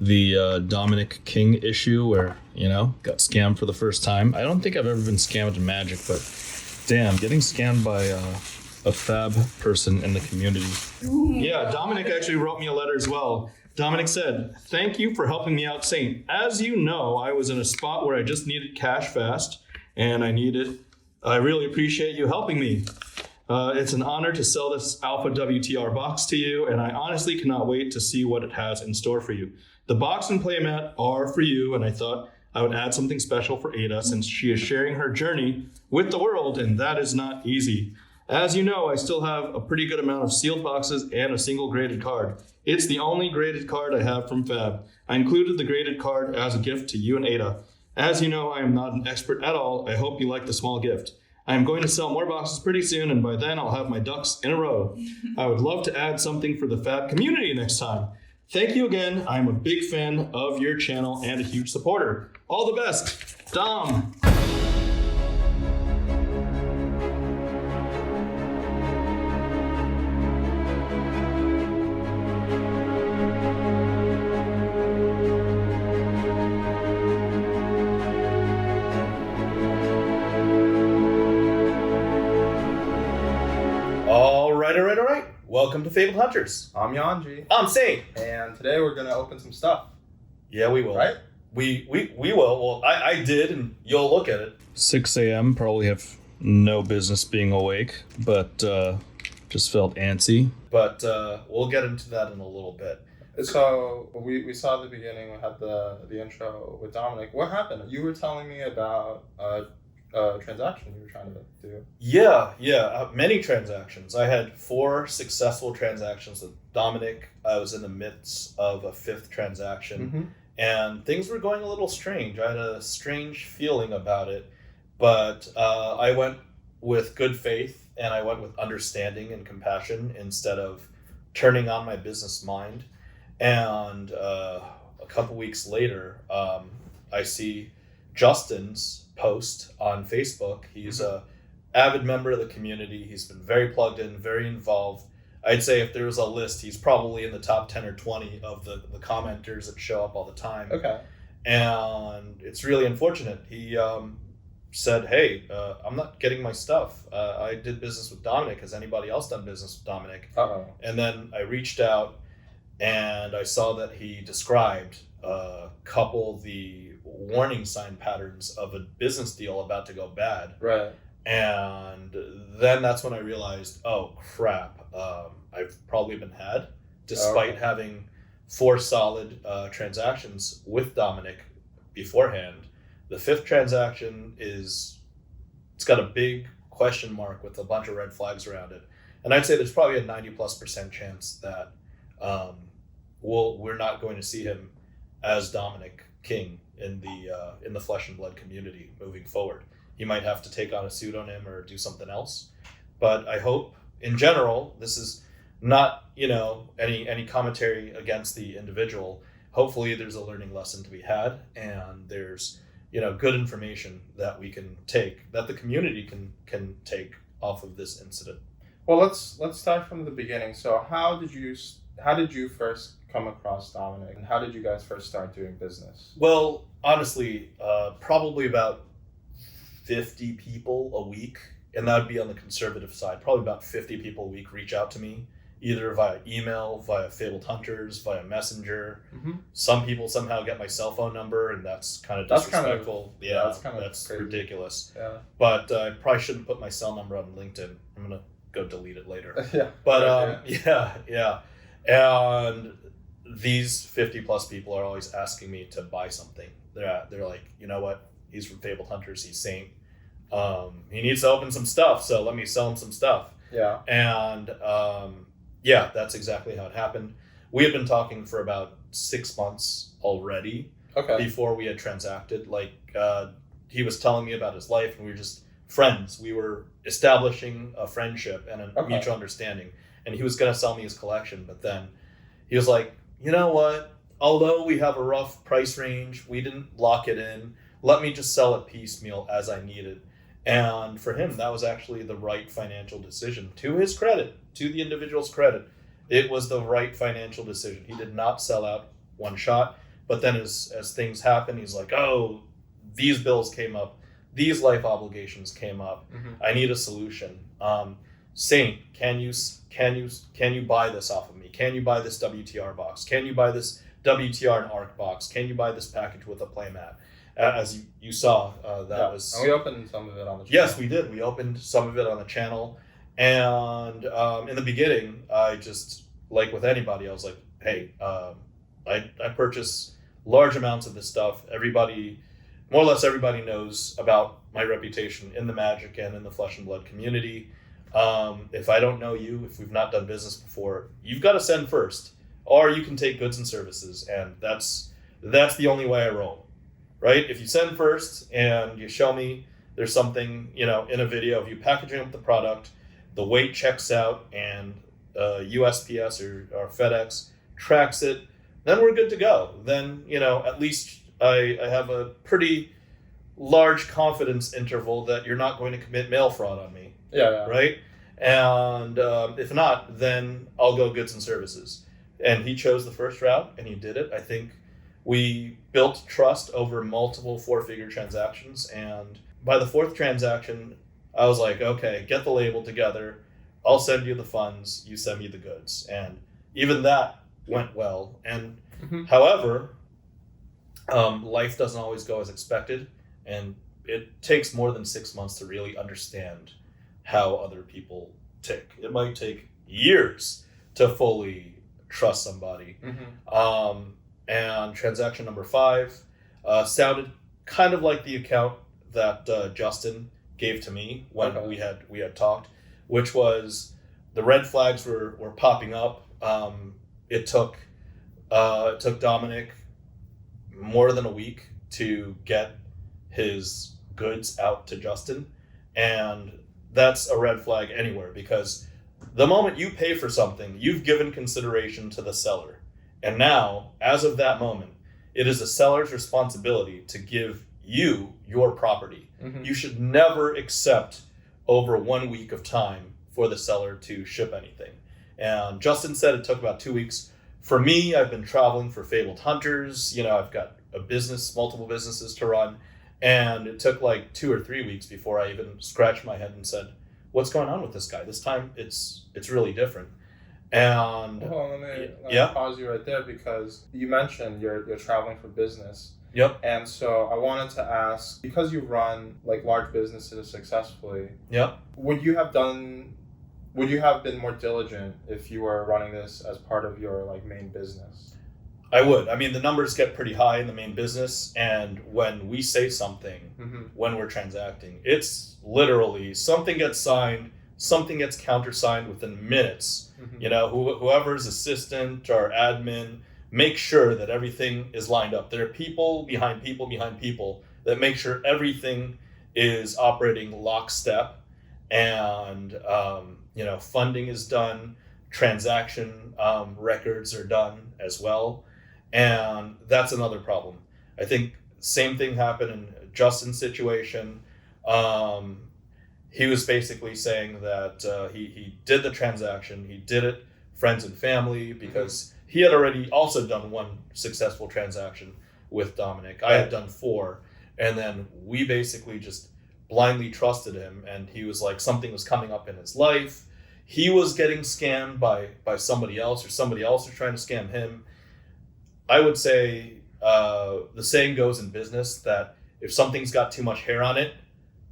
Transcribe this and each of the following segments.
the Dominic King issue where, got scammed for the first time. I don't think I've ever been scammed in Magic, but damn, getting scammed by a fab person in the community. Yeah, Dominic actually wrote me a letter as well. Dominic said, "Thank you for helping me out, Saint. As you know, I was in a spot where I just needed cash fast, and I really appreciate you helping me. It's an honor to sell this Alpha WTR box to you, and I honestly cannot wait to see what it has in store for you. The box and playmat are for you, and I thought I would add something special for Ada since she is sharing her journey with the world, and that is not easy. As you know, I still have a pretty good amount of sealed boxes and a single graded card. It's the only graded card I have from Fab. I included the graded card as a gift to you and Ada. As you know, I am not an expert at all. I hope you like the small gift. I am going to sell more boxes pretty soon, and by then I'll have my ducks in a row. I would love to add something for the Fab community next time. Thank you again. I'm a big fan of your channel and a huge supporter. All the best, Dom." All right. Welcome to FaBled Hunters. I'm Yanji. I'm Saint. And today we're going to open some stuff. Yeah, we will. Right? We will. Well, I did, and you'll look at it. 6 a.m. Probably have no business being awake, but just felt antsy. But we'll get into that in a little bit. So we saw the beginning. We had the intro with Dominic. What happened? You were telling me about a transaction you were trying to do. Yeah. Many transactions. I had 4 successful transactions with Dominic. I was in the midst of a 5th transaction, and things were going a little strange. I had a strange feeling about it, but I went with good faith, and I went with understanding and compassion instead of turning on my business mind. And a couple weeks later, I see Justin's post on Facebook. He's a avid member of the community. He's been very plugged in, very involved. I'd say if there was a list, he's probably in the top 10 or 20 of the commenters that show up all the time. Okay. And it's really unfortunate. He said, "Hey, I'm not getting my stuff. I did business with Dominic. Has anybody else done business with Dominic?" Uh-oh. And then I reached out, and I saw that he described a couple of the warning sign patterns of a business deal about to go bad. Right. And then that's when I realized, oh crap, I've probably been had, despite having 4 solid transactions with Dominic beforehand. The 5th transaction it's got a big question mark with a bunch of red flags around it. And I'd say there's probably a 90+% chance that we're not going to see him as Dominic King in the Flesh and Blood community moving forward. He might have to take on a pseudonym or do something else. But I hope, in general, this is not, any commentary against the individual. Hopefully there's a learning lesson to be had, and there's, good information that we can take, that the community can take off of this incident. Well, let's start from the beginning. So how did you first come across Dominic, and how did you guys first start doing business? Well, honestly, probably about 50 people a week, and that would be on the conservative side. Probably about 50 people a week reach out to me, either via email, via FaBled Hunters, via Messenger. Some people somehow get my cell phone number, and that's kind of disrespectful. That's ridiculous. Yeah. But I probably shouldn't put my cell number on LinkedIn. I'm gonna go delete it later. Yeah. But yeah. And these 50+ people are always asking me to buy something. They're like, you know what? He's from FaBled Hunters. He's Saint. He needs to open some stuff, so let me sell him some stuff. Yeah. And that's exactly how it happened. We had been talking for about 6 months already. Okay. Before we had transacted. He was telling me about his life, and we were just friends. We were establishing a friendship and a mutual understanding. And he was going to sell me his collection, but then he was like, you know what? Although we have a rough price range, we didn't lock it in. Let me just sell it piecemeal as I need it. And for him, that was actually the right financial decision. To his credit, to the individual's credit, it was the right financial decision. He did not sell out one shot. But then as things happen, he's like, oh, these bills came up, these life obligations came up. I need a solution. Saint, can you buy this off of me? Can you buy this WTR box? Can you buy this WTR and ARC box? Can you buy this package with a playmat? As you saw, that was... And we opened some of it on the channel. Yes, we did. We opened some of it on the channel. And in the beginning, I just, like with anybody, I was like, hey, I purchase large amounts of this stuff. More or less everybody knows about my reputation in the Magic and in the Flesh and Blood community. If I don't know you, if we've not done business before, you've got to send first, or you can take goods and services, and that's the only way I roll, right? If you send first and you show me there's something, in a video of you packaging up the product, the weight checks out, and USPS or FedEx tracks it, then we're good to go. Then, at least I have a pretty large confidence interval that you're not going to commit mail fraud on me. Yeah. Right? And if not, then I'll go goods and services. And he chose the first route, and he did it. I think we built trust over multiple 4-figure transactions. And by the 4th transaction, I was like, okay, get the label together. I'll send you the funds. You send me the goods. And even that went well. And however, life doesn't always go as expected. And it takes more than 6 months to really understand how other people tick. It might take years to fully trust somebody. And transaction number 5 sounded kind of like the account that Justin gave to me when we had talked, which was the red flags were popping up. It took Dominic more than a week to get his goods out to Justin, and that's a red flag anywhere, because the moment you pay for something, you've given consideration to the seller. And now, as of that moment, it is the seller's responsibility to give you your property. You should never accept over 1 week of time for the seller to ship anything. And Justin said it took about 2 weeks. For me, I've been traveling for FaBled Hunters. I've got a business, multiple businesses to run. And it took like 2 or 3 weeks before I even scratched my head and said, what's going on with this guy? This time it's really different. And let me pause you right there, because you mentioned you're traveling for business. Yep. And so I wanted to ask, because you run like large businesses successfully, would you have been more diligent if you were running this as part of your like main business? I would. I mean, the numbers get pretty high in the main business, and when we say something, when we're transacting, it's literally something gets signed, something gets countersigned within minutes. Whoever's assistant or admin, make sure that everything is lined up. There are people behind people that make sure everything is operating lockstep, and funding is done, transaction records are done as well. And that's another problem. I think same thing happened in Justin's situation. He was basically saying that he did the transaction. He did it friends and family, because he had already also done 1 successful transaction with Dominic. I had done 4. And then we basically just blindly trusted him. And he was like, something was coming up in his life. He was getting scammed by somebody else, or somebody else was trying to scam him. I would say the saying goes in business that if something's got too much hair on it,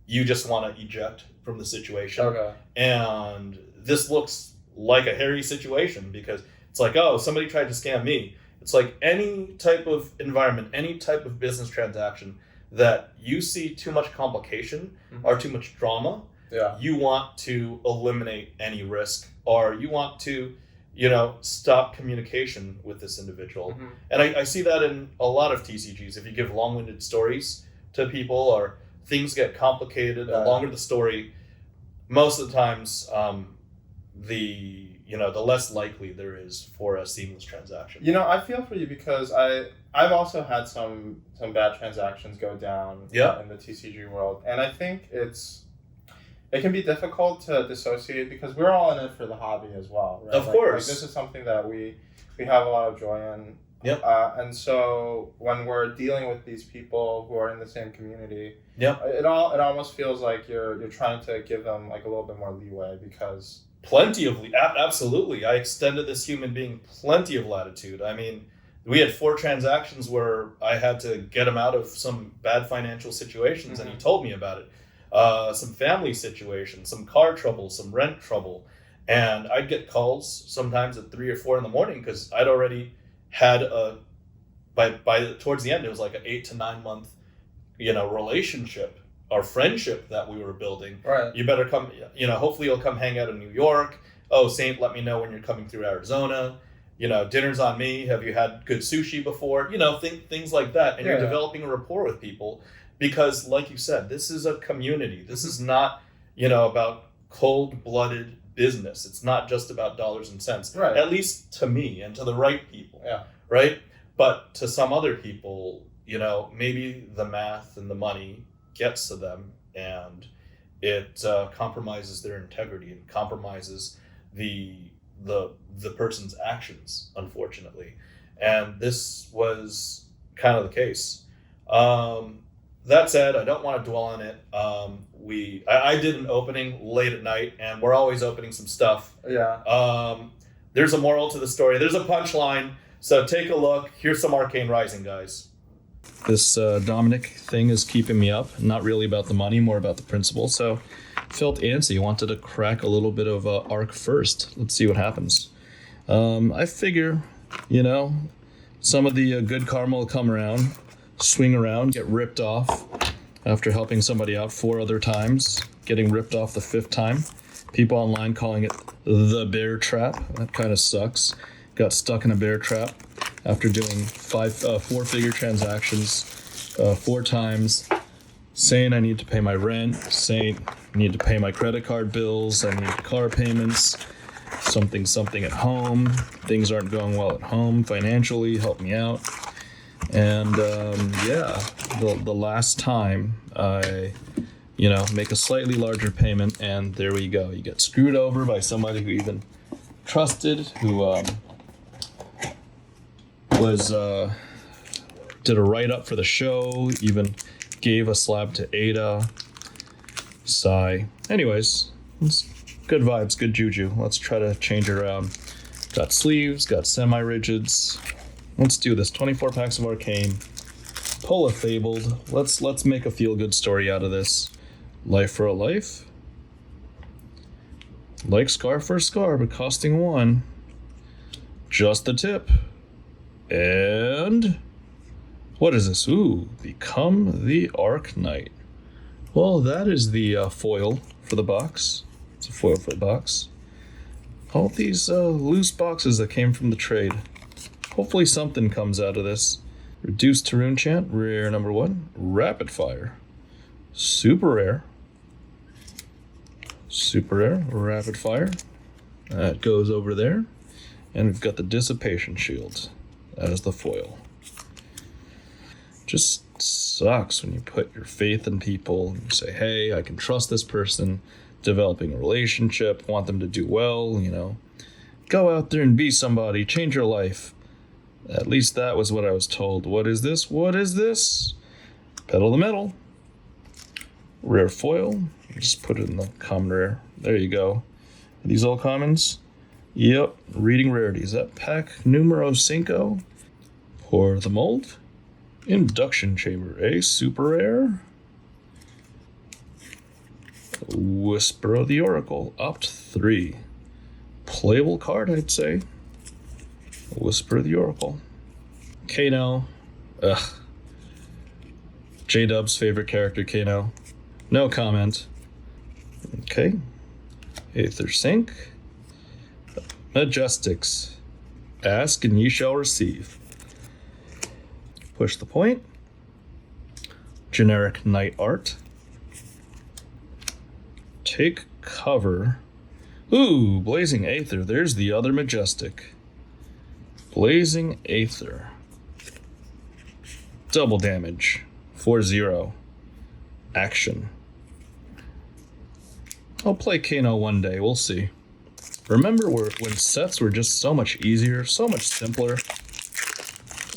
you just want to eject from the situation. And this looks like a hairy situation, because it's like, oh, somebody tried to scam me. It's like any type of environment, any type of business transaction that you see too much complication or too much drama, you want to eliminate any risk, or you want to stop communication with this individual. And I see that in a lot of TCGs. If you give long-winded stories to people, or things get complicated, the longer the story, most of the times, the less likely there is for a seamless transaction. I feel for you, because I've also had some bad transactions go down in the TCG world, and I think it can be difficult to dissociate, because we're all in it for the hobby as well, right? Of course. This is something that we have a lot of joy in. Yep. And so when we're dealing with these people who are in the same community, Yep. it almost feels like you're trying to give them like a little bit more leeway because Absolutely. I extended this human being plenty of latitude. I mean, we had 4 transactions where I had to get him out of some bad financial situations, and he told me about it. Some family situations, some car trouble, some rent trouble. And I'd get calls sometimes at 3 or 4 in the morning because I'd already had towards the end, it was like an 8 to 9 month, relationship or friendship that we were building. Right. You better come, hopefully you'll come hang out in New York. Oh, Saint, let me know when you're coming through Arizona. Dinner's on me. Have you had good sushi before? Things like that. And you're developing a rapport with people because, like you said, this is a community. This is not, about cold-blooded business. It's not just about dollars and cents. Right. At least to me and to the right people. Yeah. Right? But to some other people, maybe the math and the money gets to them and it compromises their integrity and compromises the person's actions, unfortunately. And this was kind of the case. That said, I don't want to dwell on it. I did an opening late at night, and we're always opening some stuff. Yeah. There's a moral to the story. There's a punchline. So take a look. Here's some Arcane Rising, guys. This Dominic thing is keeping me up. Not really about the money, more about the principle. So felt antsy. Wanted to crack a little bit of Arc first. Let's see what happens. I figure, some of the good karma will come around, swing around, get ripped off after helping somebody out 4 other times, getting ripped off the 5th time. People online calling it the bear trap. That kind of sucks. Got stuck in a bear trap after doing 4-figure transactions 4 times, saying I need to pay my rent, saying I need to pay my credit card bills, I need car payments, something at home, things aren't going well at home financially, help me out. And the last time I make a slightly larger payment, and there we go. You get screwed over by somebody who even trusted, who did a write-up for the show, even gave a slab to Ada. Sigh. Anyways, it's good vibes, good juju. Let's try to change it around. Got sleeves, got semi-rigids. Let's do this. 24 packs of Arcane. Pull a FaBled. Let's make a feel-good story out of this. Life for a life. Like scar for scar, but costing 1. Just the tip. And what is this? Ooh, become the Arc Knight. Well, that is the foil for the box. It's a foil for the box. All these loose boxes that came from the trade. Hopefully something comes out of this. Reduced to Rune Chant, rare number 1. Rapid Fire. Super rare. Super rare, Rapid Fire. That goes over there. And we've got the Dissipation Shield as the foil. Just sucks when you put your faith in people and you say, hey, I can trust this person, developing a relationship, want them to do well, go out there and be somebody, change your life. At least that was what I was told. What is this? What is this? Pedal the metal. Rare foil. Just put it in the common rare. There you go. Are these all commons? Yep. Reading rarities. That pack numero 5. Pour the mold. Induction chamber. A super rare. Whisper of the Oracle. Opt 3. Playable card, I'd say. Whisper of the Oracle. Kano. Ugh. J-Dub's favorite character, Kano. No comment. Okay. Aether Sync. Majestics. Ask and ye shall receive. Push the point. Generic Knight Art. Take cover. Ooh, Blazing Aether. There's the other Majestic. Blazing Aether. Double damage. 4-0. Action. I'll play Kano one day, we'll see. Remember when sets were just so much easier, so much simpler?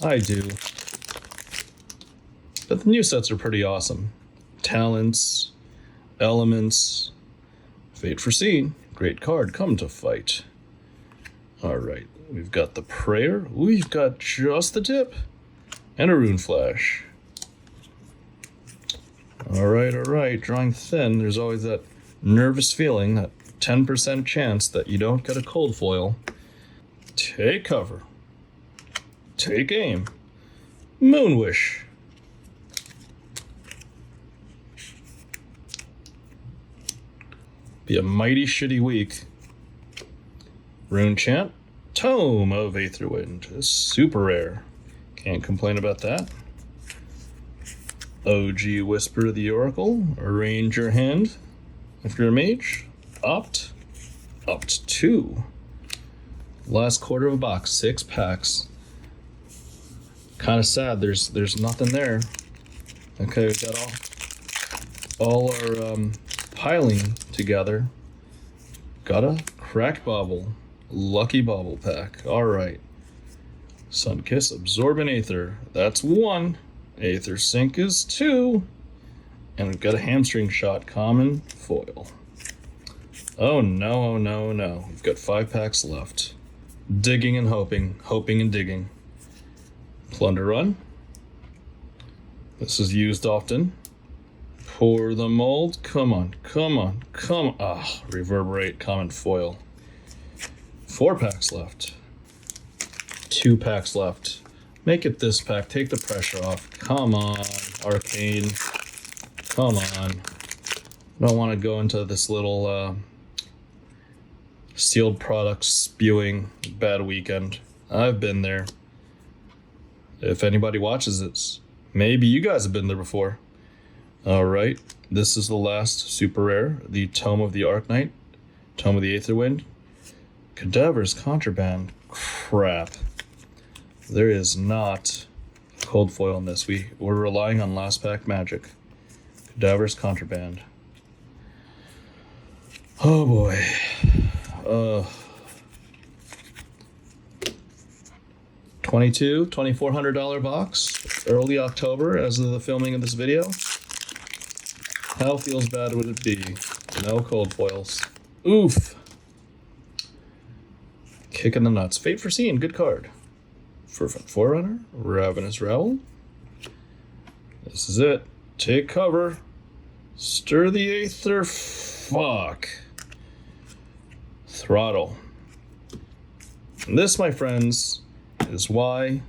I do. But the new sets are pretty awesome. Talents, Elements, Fate Foreseen. Great card. Come to fight. All right. We've got the Prayer. We've got just the tip. And a Rune Flash. All right. Drawing thin. There's always that nervous feeling, that 10% chance that you don't get a cold foil. Take cover. Take aim. Moonwish. Be a mighty shitty week. Rune Chant. Tome of Aetherwind. Super rare. Can't complain about that. OG Whisper of the Oracle. Arrange your hand. If you're a mage, opt 2. Last quarter of a box, 6 packs. Kind of sad. There's nothing there. Okay, we've got all our piling together. Got a cracked bauble, lucky bauble pack. All right. Sunkiss, Absorbent Aether. That's 1. Aether Sink is 2. And we've got a Hamstring Shot, common foil. Oh no. We've got 5 packs left. Digging and hoping and digging. Plunder Run. This is used often. Pour the Mold. Come on. Ah, Reverberate, common foil. 4 packs left. 2 packs left. Make it this pack. Take the pressure off. Come on, Arcane. Come on. Don't want to go into this little sealed products spewing bad weekend. I've been there. If anybody watches this, maybe you guys have been there before. All right. This is the last super rare. The Tome of the Arknight. Tome of the Aetherwind. Cadaver's Contraband. Crap. There is not cold foil in this. We're relying on last pack magic. Cadaver's Contraband. Oh boy. $2,400 box. Early October as of the filming of this video. How feels bad would it be? No cold foils. Oof. Kick in the nuts. Fate Foreseen, good card. Fervent Forerunner, Ravenous Raoul. This is it. Take cover. Stir the Aether. Fuck. Throttle. And this, my friends, is why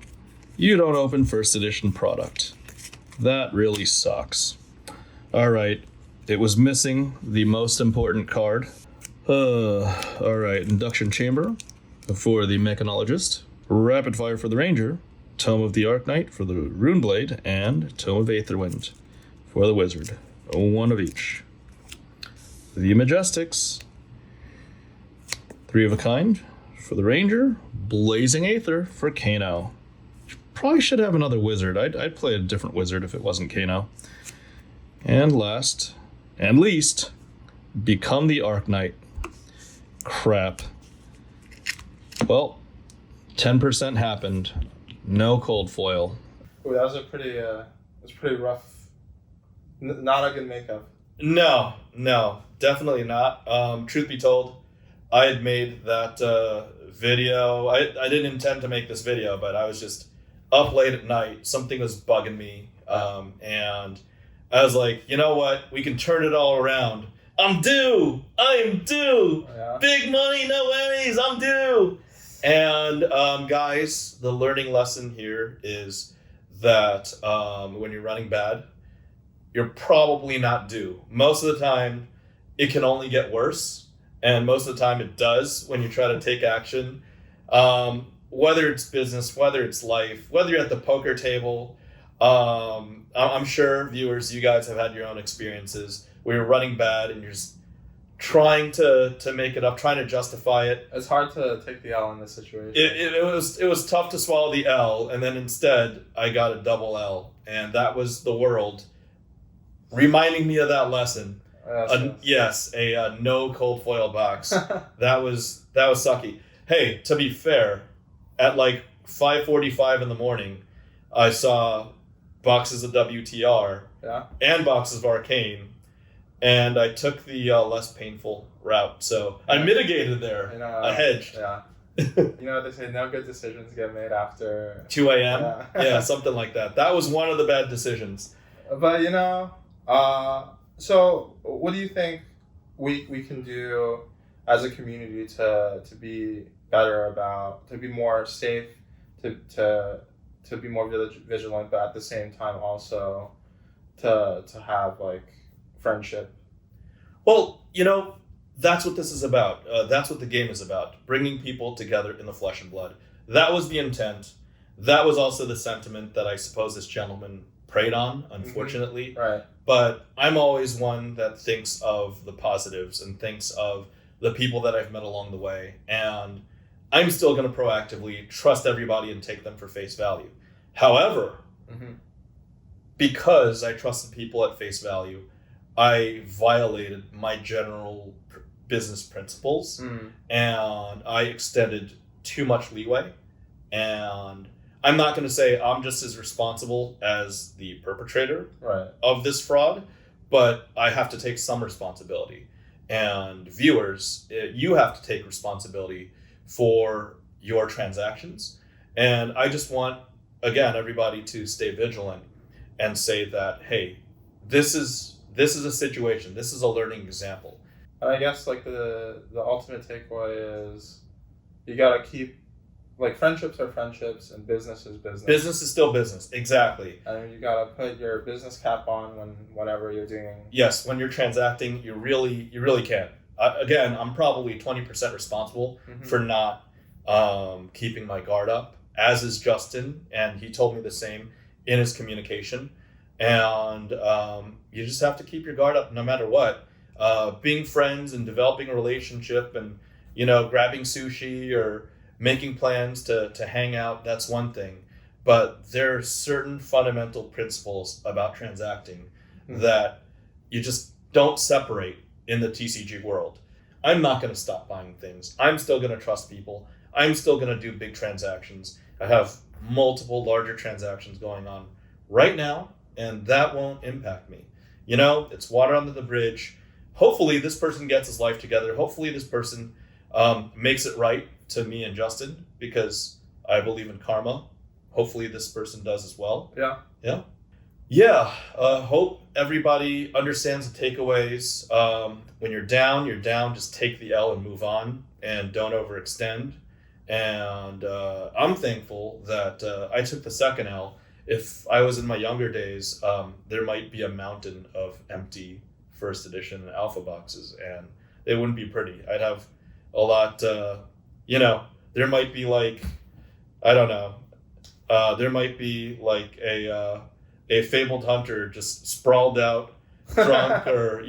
you don't open first edition product. That really sucks. Alright, it was missing the most important card. Alright, Induction Chamber for the Mechanologist. Rapid Fire for the Ranger, Tome of the Arknight for the Runeblade, and Tome of Aetherwind for the Wizard. 1 of each. The Majestics, 3 of a kind for the Ranger, Blazing Aether for Kano. Probably should have another Wizard. I'd play a different Wizard if it wasn't Kano. And last and least, Become the Arknight. Crap. Well, 10% happened. No cold foil. Ooh, that was a pretty, pretty rough. Not a good makeup. No, definitely not. Truth be told, I had made that video. I didn't intend to make this video, but I was just up late at night. Something was bugging me. And I was like, you know what? We can turn it all around. I'm due. I'm due. Yeah. Big money, no worries. I'm due. And guys, the learning lesson here is that when you're running bad, you're probably not due. Most of the time, it can only get worse. And most of the time it does when you try to take action. Whether it's business, whether it's life, whether you're at the poker table. I'm sure, viewers, you guys have had your own experiences where you're running bad and you're just trying to make it up, trying to justify it. It's hard to take the L in this situation. It was tough to swallow the L, and then instead I got a double L. And that was the world reminding me of that lesson. Yes, a no cold foil box. that was sucky. Hey, to be fair, at like 5:45 in the morning, I saw boxes of WTR and boxes of Arcane, and I took the less painful route. So I mitigated there. I hedged. Yeah. You know what they say, no good decisions get made after 2 a.m.? Yeah, something like that. That was one of the bad decisions. But, you know, so what do you think we can do as a community to be better about, to be more safe, to be more vigilant, but at the same time also to have, like, friendship? Well, you know, that's what this is about. That's what the game is about. Bringing people together in the flesh and blood. That was the intent. That was also the sentiment that I suppose this gentleman preyed on, unfortunately. Mm-hmm. Right. But I'm always one that thinks of the positives and thinks of the people that I've met along the way. And I'm still going to proactively trust everybody and take them for face value. However, because I trusted people at face value, I violated my general business principles, and I extended too much leeway. And I'm not going to say I'm just as responsible as the perpetrator of this fraud, but I have to take some responsibility. And viewers, you have to take responsibility for your transactions. And I just want, again, everybody to stay vigilant and say that, hey, this is a situation. This is a learning example. And I guess, like, the ultimate takeaway is you got to keep, like, friendships are friendships and business is business. Business is still business. Exactly. And you got to put your business cap on whenever you're doing. Yes, when you're transacting, you really can. Again, I'm probably 20% responsible for not keeping my guard up, as is Justin, and he told me the same in his communication. And you just have to keep your guard up no matter what. Being friends and developing a relationship and, you know, grabbing sushi or making plans to hang out, that's one thing. But there are certain fundamental principles about transacting that you just don't separate in the TCG world. I'm not going to stop buying things. I'm still going to trust people. I'm still going to do big transactions. I have multiple larger transactions going on right now, and that won't impact me. You know, it's water under the bridge. Hopefully this person gets his life together. Hopefully this person makes it right to me and Justin, because I believe in karma. Hopefully this person does as well. Yeah. Hope everybody understands the takeaways. When you're down, just take the L and move on and don't overextend. And I'm thankful that I took the second L. If I was in my younger days, there might be a mountain of empty first edition and alpha boxes, and it wouldn't be pretty. I'd have a lot, there might be like, I don't know, there might be like a FaBled hunter just sprawled out, drunk, or,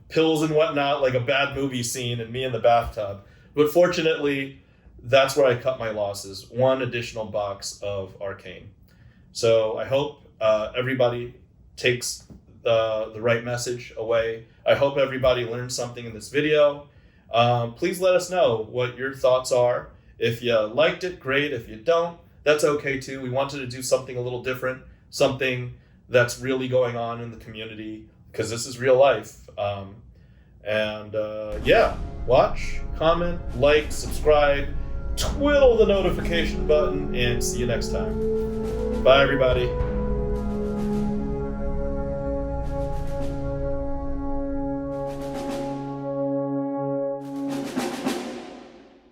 pills and whatnot, like a bad movie scene, and me in the bathtub. But fortunately, that's where I cut my losses. One additional box of Arcane. So I hope everybody takes the right message away. I hope everybody learned something in this video. Please let us know what your thoughts are. If you liked it, great. If you don't, that's okay too. We wanted to do something a little different, something that's really going on in the community, because this is real life. Watch, comment, like, subscribe, twiddle the notification button, and see you next time. Bye, everybody.